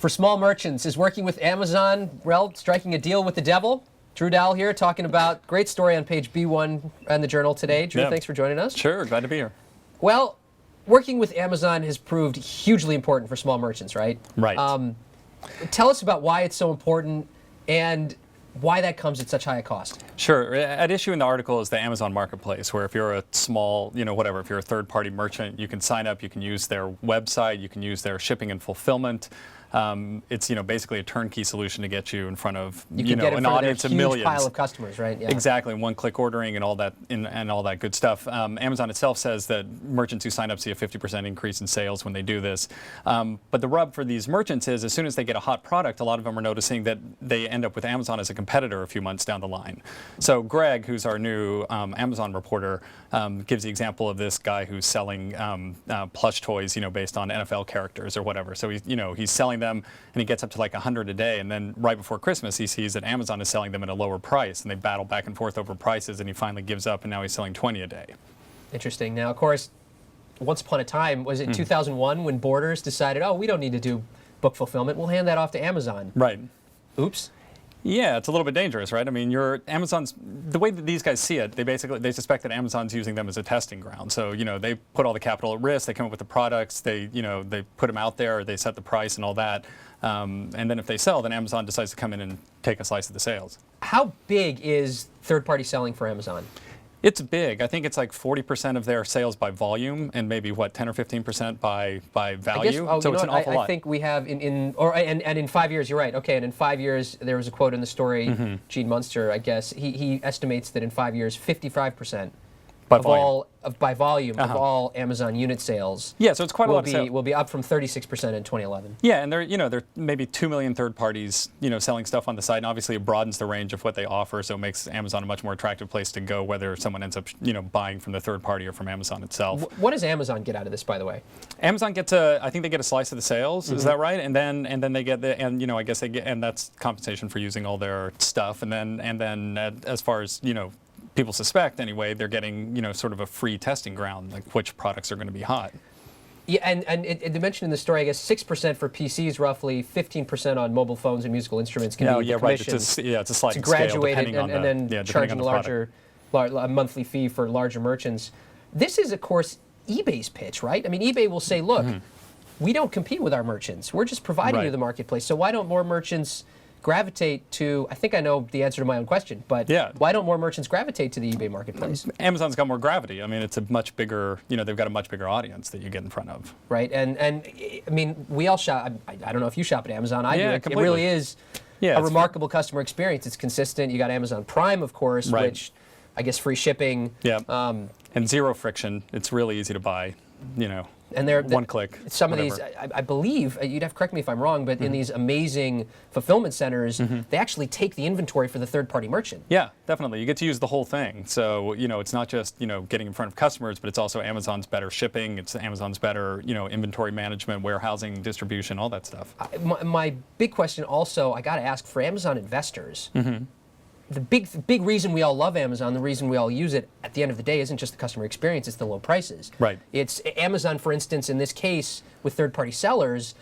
for small merchants is working with Amazon, well, striking a deal with the devil. Drew Dowell here talking about great story on page B1 in the Journal today. Drew, thanks for joining us. Sure, glad to be here. Well, working with Amazon has proved hugely important for small merchants, right? Right. Tell us about why it's so important and why that comes at such high a cost. Sure. At issue in the article is the Amazon Marketplace, where if you're a small, whatever, if you're a third-party merchant, you can sign up, you can use their website, you can use their shipping and fulfillment. It's basically a turnkey solution to get you in front of an audience of millions, pile of customers, right? Yeah. Exactly, one-click ordering and all that and all that good stuff. Amazon itself says that merchants who sign up see a 50% increase in sales when they do this. But the rub for these merchants is, as soon as they get a hot product, a lot of them are noticing that they end up with Amazon as a competitor a few months down the line. So Greg, who's our new Amazon reporter, gives the example of this guy who's selling plush toys, based on NFL characters or whatever. So he's selling them, and he gets up to like 100 a day, and then right before Christmas he sees that Amazon is selling them at a lower price, and they battle back and forth over prices, and he finally gives up, and now he's selling 20 a day. Interesting. Now, of course, once upon a time, was it 2001 when Borders decided, oh, we don't need to do book fulfillment, we'll hand that off to Amazon. Right. Oops. Yeah, it's a little bit dangerous, right? I mean, Amazon's, the way that these guys see it, they suspect that Amazon's using them as a testing ground. So, they put all the capital at risk, they come up with the products, they put them out there, they set the price and all that. And then if they sell, then Amazon decides to come in and take a slice of the sales. How big is third-party selling for Amazon? It's big. I think it's like 40% of their sales by volume, and maybe 10 or 15% by value. So it's an awful lot. I think we have in 5 years. You're right. Okay, and in 5 years, there was a quote in the story. Gene Munster, I guess, he estimates that in 5 years, 55% by volume of all Amazon unit sales. Yeah, so it's quite a lot of sales. Will be up from 36% in 2011. Yeah, and there are maybe 2 million third parties selling stuff on the site, and obviously it broadens the range of what they offer, so it makes Amazon a much more attractive place to go, whether someone ends up buying from the third party or from Amazon itself. What does Amazon get out of this, by the way? Amazon gets I think they get a slice of the sales. Is that right? And then they get I guess they get, and that's compensation for using all their stuff. And then as far as people suspect anyway, they're getting sort of a free testing ground, like which products are going to be hot. Yeah, and they mentioned in the story, I guess 6% for PCs, roughly 15% on mobile phones and musical instruments can be commissioned. It's a sliding to graduate scale, and then charging a monthly fee for larger merchants. This is, of course, eBay's pitch, right? I mean, eBay will say, look, we don't compete with our merchants. We're just providing you the marketplace. So why don't more merchants gravitate to, I think I know the answer to my own question, but why don't more merchants gravitate to the eBay marketplace? Amazon's got more gravity. I mean, it's a much bigger, they've got a much bigger audience that you get in front of. Right, and I mean, we all shop, I don't know if you shop at Amazon, I do. Completely. It really is a remarkable customer experience. It's consistent. You got Amazon Prime, of course, which I guess free shipping. Yeah, and zero friction. It's really easy to buy, And they're one click. Some of these, I believe, you'd have to correct me if I'm wrong, but in these amazing fulfillment centers, they actually take the inventory for the third-party merchant. Yeah, definitely. You get to use the whole thing. So it's not just getting in front of customers, but it's also Amazon's better shipping. It's Amazon's better inventory management, warehousing, distribution, all that stuff. My big question also, I got to ask, for Amazon investors. The big reason we all love Amazon, the reason we all use it at the end of the day isn't just the customer experience, it's the low prices. Right. It's Amazon, for instance, in this case with third-party sellers,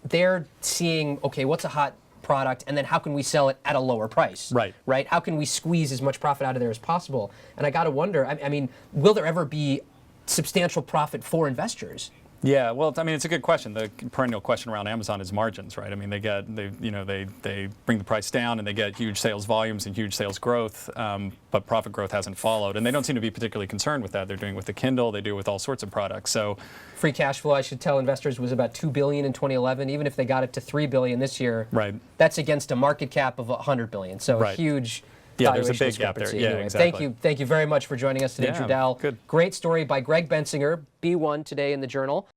they're seeing, okay, what's a hot product, and then how can we sell it at a lower price? Right. How can we squeeze as much profit out of there as possible? And I got to wonder, I mean, will there ever be substantial profit for investors? Yeah, well, I mean, it's a good question. The perennial question around Amazon is margins, right? I mean, they bring the price down and they get huge sales volumes and huge sales growth, but profit growth hasn't followed. And they don't seem to be particularly concerned with that. They're doing it with the Kindle, they do it with all sorts of products. So free cash flow, I should tell investors, was about $2 billion in 2011. Even if they got it to $3 billion this year, that's against a market cap of $100 billion. So a huge. Yeah, there's a big gap there. Yeah, anyway, exactly. Thank you very much for joining us today, Drew Dowell. Good. Great story by Greg Bensinger, B1 today in the Journal.